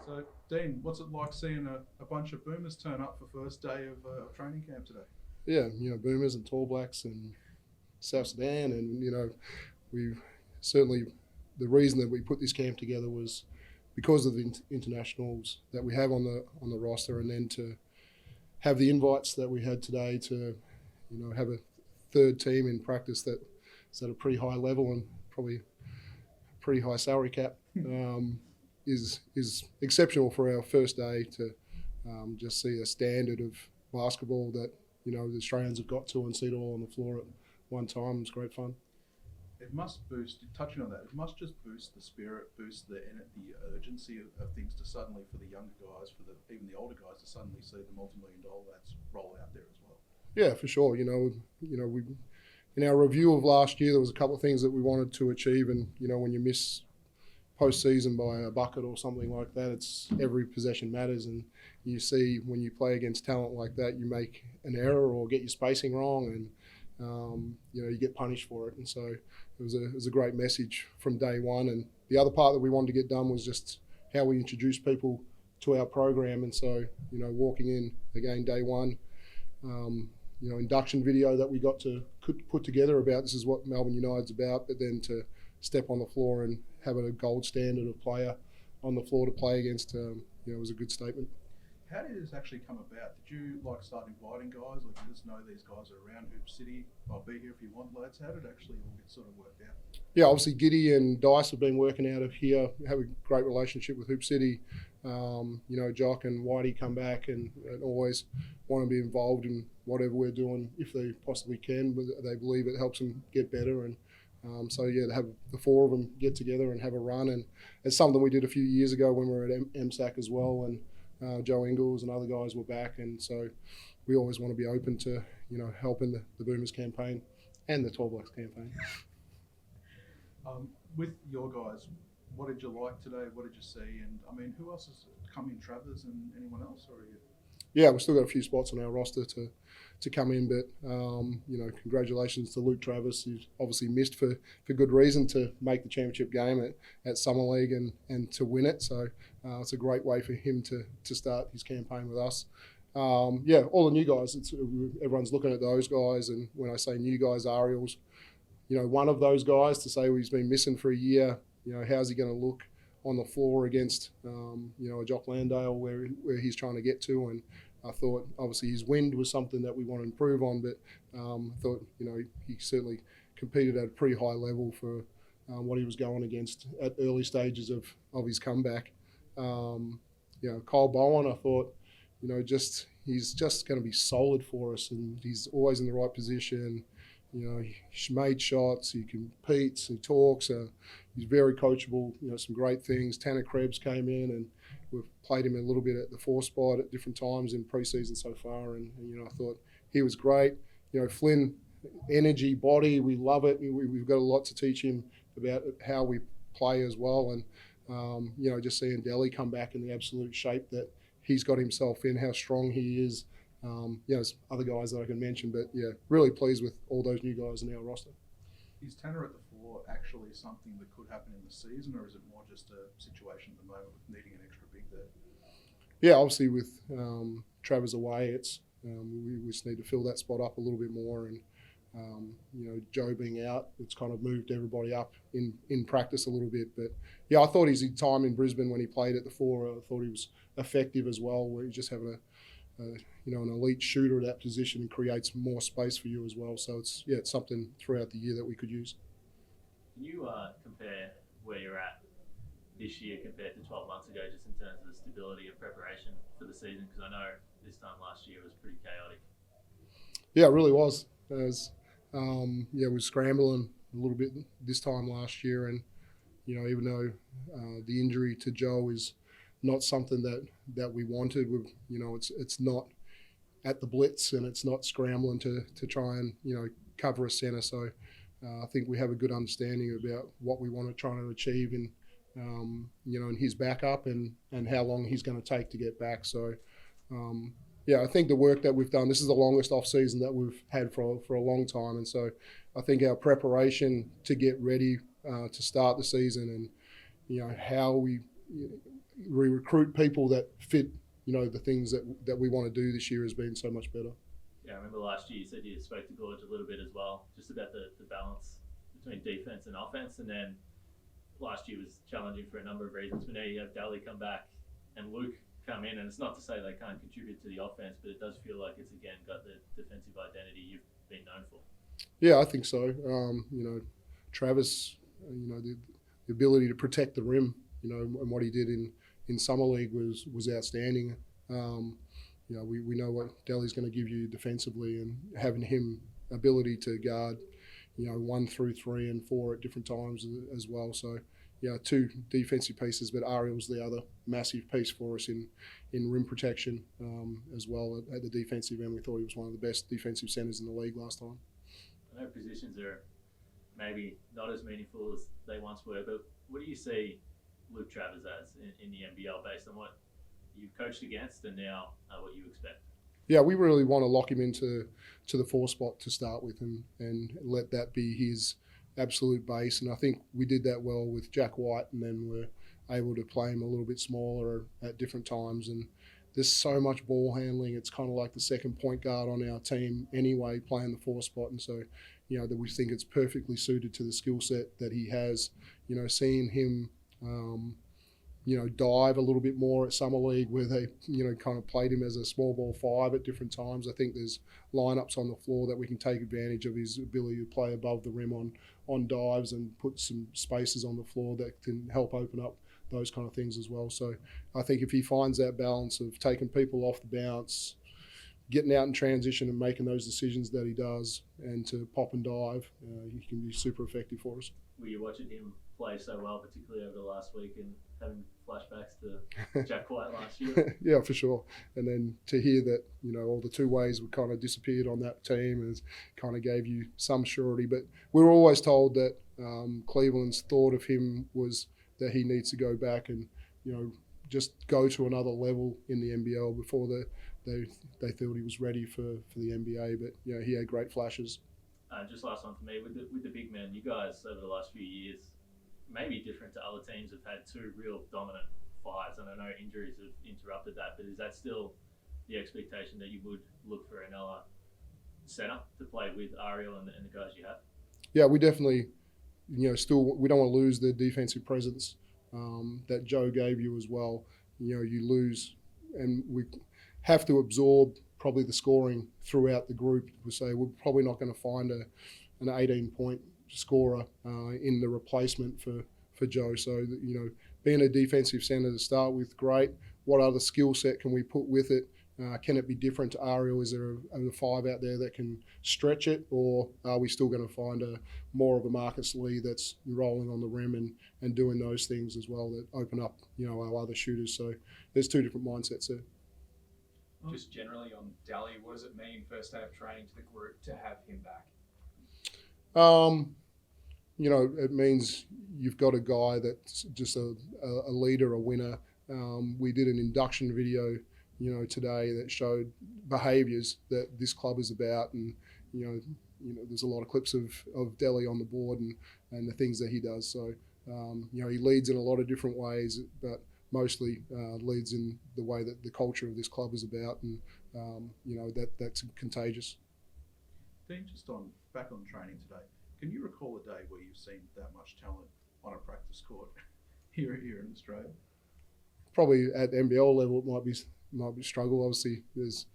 So, Dean, what's it like seeing a bunch of boomers turn up for first day of training camp today? Yeah, Boomers and Tall Blacks and South Sudan, and we certainly the reason that we put this camp together was because of the internationals that we have on the roster, and then to have the invites that we had today to have a third team in practice that's at a pretty high level and probably pretty high salary cap is exceptional for our first day to just see a standard of basketball that the Australians have got to and see it all on the floor at one time. It's great fun. It must boost, touching on that, it must just boost the spirit, boost the urgency of things to suddenly, for the younger guys, even the older guys, to suddenly see the multi-million-dollar lads roll out there as well. Yeah, for sure. We in our review of last year, there was a couple of things that we wanted to achieve, and when you miss postseason by a bucket or something like that, it's every possession matters, and you see when you play against talent like that, you make an error or get your spacing wrong, and you get punished for it. And so it was a great message from day one. And the other part that we wanted to get done was just how we introduce people to our program. And so walking in again day one, induction video that we got to put together about this is what Melbourne United's about, but then to step on the floor and have a gold standard of player on the floor to play against, was a good statement. How did this actually come about? Did you start inviting guys, or did you just know these guys are around Hoop City? I'll be here if you want, lads. How did it actually all get sort of worked out? Yeah, obviously Giddey and Dyson have been working out of here, have a great relationship with Hoop City. Jock and Whitey come back and always want to be involved in whatever we're doing if they possibly can. They believe it helps them get better, and to have the four of them get together and have a run, and it's something we did a few years ago when we were at MSAC as well, and Joe Ingles and other guys were back, and so we always want to be open to helping the Boomers campaign and the Tall Blacks campaign. With your guys, what did you like today? What did you see? And I mean, who else has come in? Travers and anyone else, or are you? Yeah, we've still got a few spots on our roster to come in, but congratulations to Luke Travis, who's obviously missed for good reason to make the championship game at Summer League and to win it. So it's a great way for him to start his campaign with us. All the new guys. Everyone's looking at those guys, and when I say new guys, Ariel's, one of those guys to say he's been missing for a year. How's he going to look on the floor against a Jock Landale where he's trying to get to? And I thought obviously his wind was something that we want to improve on, but I thought he certainly competed at a pretty high level for what he was going against at early stages of his comeback. Kyle Bowen, I thought he's just going to be solid for us, and he's always in the right position. He's made shots, he competes, he talks, he's very coachable, some great things. Tanner Krebs came in, and we've played him a little bit at the 4 spot at different times in pre-season so far, and I thought he was great. Flynn, energy, body, we love it. We've got a lot to teach him about how we play as well, and just seeing Delhi come back in the absolute shape that he's got himself in, how strong he is. There's other guys that I can mention, but really pleased with all those new guys in our roster. Is Tanner at the 4 actually something that could happen in the season, or is it more just a situation at the moment with needing an extra big there? Yeah, obviously with Travers away, it's we just need to fill that spot up a little bit more, and Joe being out, it's kind of moved everybody up in practice a little bit. But I thought his time in Brisbane when he played at the 4, I thought he was effective as well, where he's just having an elite shooter at that position and creates more space for you as well. So it's something throughout the year that we could use. Can you compare where you're at this year compared to 12 months ago, just in terms of the stability of preparation for the season? Because I know this time last year was pretty chaotic. Yeah, it really was. We were scrambling a little bit this time last year, and even though the injury to Joe is not something that we wanted. It's not at the blitz, and it's not scrambling to try and cover a centre. So I think we have a good understanding about what we want to try and achieve in his backup and how long he's going to take to get back. So I think the work that we've done, this is the longest off season that we've had for a long time, and so I think our preparation to get ready to start the season, and how we we recruit people that fit, the things that we want to do this year has been so much better. Yeah, I remember last year you said you spoke to Gorge a little bit as well, just about the balance between defence and offence. And then last year was challenging for a number of reasons. We know you have Daly come back and Luke come in, and it's not to say they can't contribute to the offence, but it does feel like it's again got the defensive identity you've been known for. Yeah, I think so. Travis, the ability to protect the rim, and what he did in summer league was outstanding. We know what Daly's going to give you defensively, and having him ability to guard, 1 through 3 and 4 at different times as well. So, two defensive pieces, but Ariel's the other massive piece for us in rim protection as well at the defensive end. We thought he was one of the best defensive centres in the league last time. I know positions are maybe not as meaningful as they once were, but what do you see Luke Travers as in the NBL based on what you've coached against and now what you expect? Yeah, we really want to lock him into the 4 spot to start with and let that be his absolute base. And I think we did that well with Jack White, and then we're able to play him a little bit smaller at different times. And there's so much ball handling. It's kind of like the second point guard on our team anyway, playing the 4 spot. And so, that we think it's perfectly suited to the skill set that he has. Seeing him, dive a little bit more at Summer League where they, kind of played him as a small ball 5 at different times. I think there's lineups on the floor that we can take advantage of his ability to play above the rim on dives and put some spaces on the floor that can help open up those kind of things as well. So I think if he finds that balance of taking people off the bounce, getting out in transition and making those decisions that he does, and to pop and dive, he can be super effective for us. Were you watching him play so well, particularly over the last week, and having flashbacks to Jack White last year? Yeah, for sure. And then to hear that, all the 2 ways were kind of disappeared on that team is kind of gave you some surety. But we were always told that Cleveland's thought of him was that he needs to go back and, just go to another level in the NBL before they thought he was ready for the NBA. But, he had great flashes. Just last one for me, with the big men, you guys over the last few years, maybe different to other teams, have had 2 real dominant 5s, and I know injuries have interrupted that, but is that still the expectation that you would look for another centre to play with Ariel and the guys you have? Yeah, we definitely, still, we don't want to lose the defensive presence that Joe gave you as well. You lose, and we have to absorb probably the scoring throughout the group. We say we're probably not going to find an 18-point scorer in the replacement for Joe. So, being a defensive centre to start with, great. What other skill set can we put with it? Can it be different to Ariel? Is there a 5 out there that can stretch it, or are we still going to find more of a Marcus Lee that's rolling on the rim and doing those things as well that open up, our other shooters? So there's 2 different mindsets there. Just generally on Daly, what does it mean first day of training to the group to have him back? It means you've got a guy that's just a leader, a winner. We did an induction video, today that showed behaviours that this club is about, and there's a lot of clips of Daly on the board and the things that he does. So he leads in a lot of different ways, but mostly leads in the way that the culture of this club is about, and that's contagious. Dean, just back on training today, can you recall a day where you've seen that much talent on a practice court here in Australia? Probably at NBL level, it might be a struggle. Obviously, there's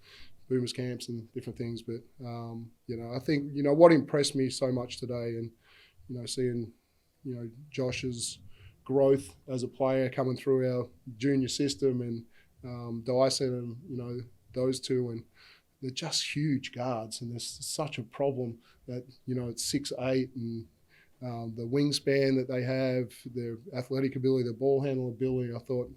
boomers camps and different things, but I think what impressed me so much today, and seeing Josh's growth as a player coming through our junior system, and Dyson, and those 2, and they're just huge guards, and there's such a problem that it's 6'8", and the wingspan that they have, their athletic ability, their ball handling ability. I thought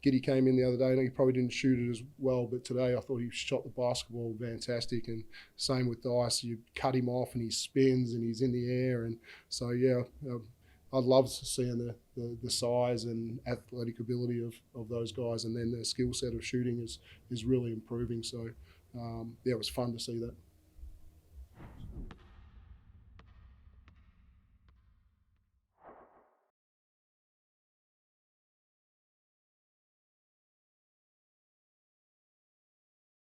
Giddey came in the other day, and he probably didn't shoot it as well, but today I thought he shot the basketball fantastic, and same with Dice. You cut him off and he spins and he's in the air, and so I'd love seeing the size and athletic ability of those guys, and then their skill set of shooting is really improving. So, it was fun to see that.